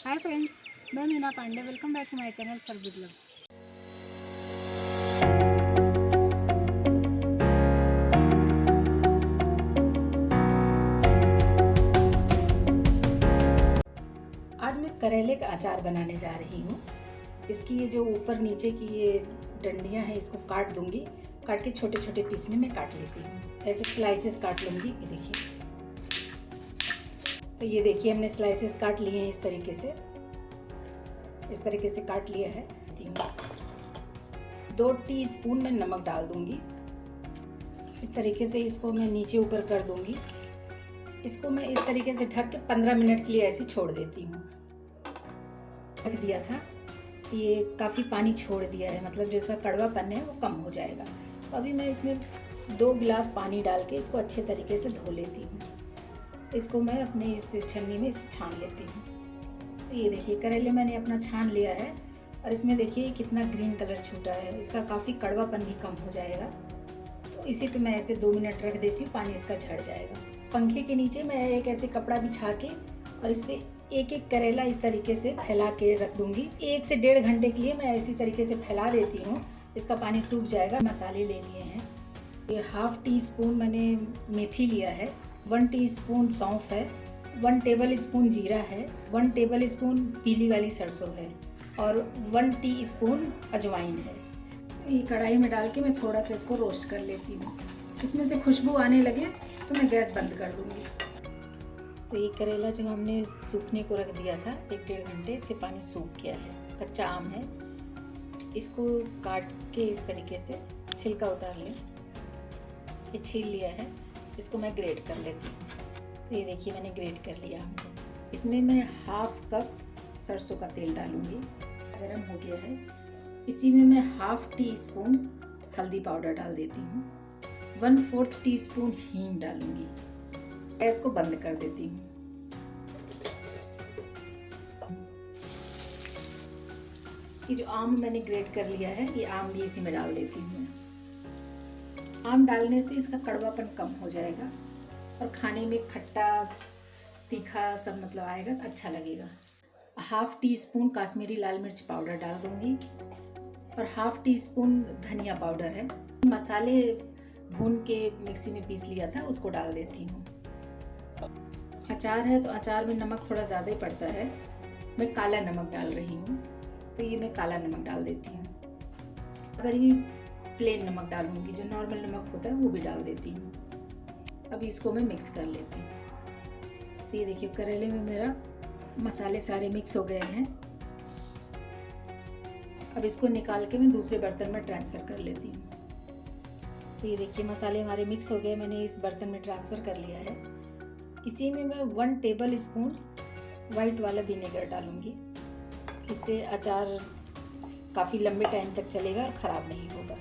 हाय friends, मैं Meena Pandey. Welcome back to my channel serve with love. आज मैं करेले का अचार बनाने जा रही हूँ। इसकी ये जो ऊपर नीचे की ये डंडियाँ हैं, इसको काट दूंगी। काट के छोटे छोटे पीस में मैं काट लेती हूँ। ऐसे स्लाइसेस काट लूँगी। ये देखिए, तो ये देखिए हमने स्लाइसेस काट लिए हैं। इस तरीके से काट लिया है। 2 टीस्पून मैं नमक डाल दूंगी। इस तरीके से इसको मैं नीचे ऊपर कर दूंगी। इसको मैं इस तरीके से ढक के 15 मिनट के लिए ऐसे छोड़ देती हूँ। ढक दिया था, ये काफ़ी पानी छोड़ दिया है, मतलब जो इसका कड़वापन है वो कम हो जाएगा। तो अभी मैं इसमें 2 गिलास पानी डाल के इसको अच्छे तरीके से धो लेती हूँ। इसको मैं अपने इस छन्नी में छान लेती हूँ। तो ये देखिए करेले मैंने अपना छान लिया है और इसमें देखिए कितना ग्रीन कलर छूटा है। इसका काफ़ी कड़वापन भी कम हो जाएगा। तो इसी पे मैं ऐसे 2 मिनट रख देती हूँ, पानी इसका झड़ जाएगा। पंखे के नीचे मैं एक ऐसे कपड़ा बिछा के और इस पर एक एक करेला इस तरीके से फैला के रख दूँगी। 1 से 1.5 घंटे के लिए मैं इसी तरीके से फैला देती हूँ। इसका पानी सूख जाएगा। मसाले ले लिए हैं। ये 1/2 टीस्पून मैंने मेथी लिया है, 1 टीस्पून सौंफ है, 1 टेबल स्पून जीरा है, 1 टेबल स्पून पीली वाली सरसों है और 1 टीस्पून अजवाइन है। ये कढ़ाई में डाल के मैं थोड़ा सा इसको रोस्ट कर लेती हूँ। इसमें से खुशबू आने लगे तो मैं गैस बंद कर दूँगी। तो ये करेला जो हमने सूखने को रख दिया था 1-1.5 घंटे, इसके पानी सूख गया है। कच्चा आम है, इसको काट के इस तरीके से छिलका उतार लें। ये छील लिया है, इसको मैं ग्रेट कर लेती हूँ। तो ये देखिए मैंने ग्रेट कर लिया हमको। इसमें मैं 1/2 कप सरसों का तेल डालूंगी। गरम हो गया है। इसी में मैं 1/2 टीस्पून हल्दी पाउडर डाल देती हूँ। 1/4 टीस्पून हींग डालूंगी। गैस को बंद कर देती हूँ। ये जो आम मैंने ग्रेट कर लिया है, ये आम भी इसी में डाल देती हूँ। आम डालने से इसका कड़वापन कम हो जाएगा और खाने में खट्टा तीखा सब मतलब आएगा, तो अच्छा लगेगा। 1/2 टीस्पून काश्मीरी लाल मिर्च पाउडर डाल दूंगी और 1/2 टीस्पून धनिया पाउडर है। मसाले भून के मिक्सी में पीस लिया था, उसको डाल देती हूँ। अचार है तो अचार में नमक थोड़ा ज़्यादा ही पड़ता है। मैं काला नमक डाल रही हूँ, तो ये मैं काला नमक डाल देती हूँ। अगर ये प्लेन नमक डालूंगी, जो नॉर्मल नमक होता है वो भी डाल देती हूँ। अब इसको मैं मिक्स कर लेती हूँ। तो ये देखिए करेले में मेरा मसाले सारे मिक्स हो गए हैं। अब इसको निकाल के मैं दूसरे बर्तन में ट्रांसफ़र कर लेती हूँ। तो ये देखिए मसाले हमारे मिक्स हो गए, मैंने इस बर्तन में ट्रांसफ़र कर लिया है। इसी में मैं 1 टेबल स्पून वाइट वाला विनेगर डालूँगी। इससे अचार काफ़ी लंबे टाइम तक चलेगा और ख़राब नहीं होगा।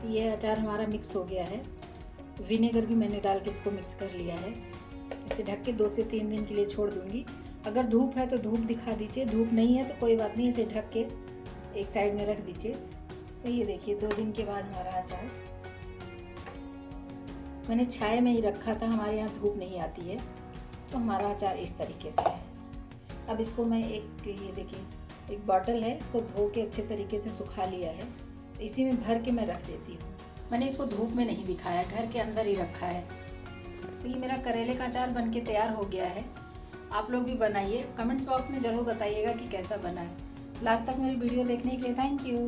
ये अचार हमारा मिक्स हो गया है। विनेगर भी मैंने डाल के इसको मिक्स कर लिया है। इसे ढक के 2 से 3 दिन के लिए छोड़ दूंगी। अगर धूप है तो धूप दिखा दीजिए, धूप नहीं है तो कोई बात नहीं, इसे ढक के एक साइड में रख दीजिए। तो ये देखिए 2 दिन के बाद हमारा अचार, मैंने छाया में ही रखा था, हमारे यहाँ धूप नहीं आती है, तो हमारा अचार इस तरीके से है। अब इसको मैं ये देखिए एक बॉटल है, इसको धो के अच्छे तरीके से सुखा लिया है। इसी में भर के मैं रख देती हूँ। मैंने इसको धूप में नहीं दिखाया, घर के अंदर ही रखा है। तो ये मेरा करेले का अचार बनके तैयार हो गया है। आप लोग भी बनाइए, कमेंट्स बॉक्स में ज़रूर बताइएगा कि कैसा बना है। लास्ट तक मेरी वीडियो देखने के लिए थैंक यू।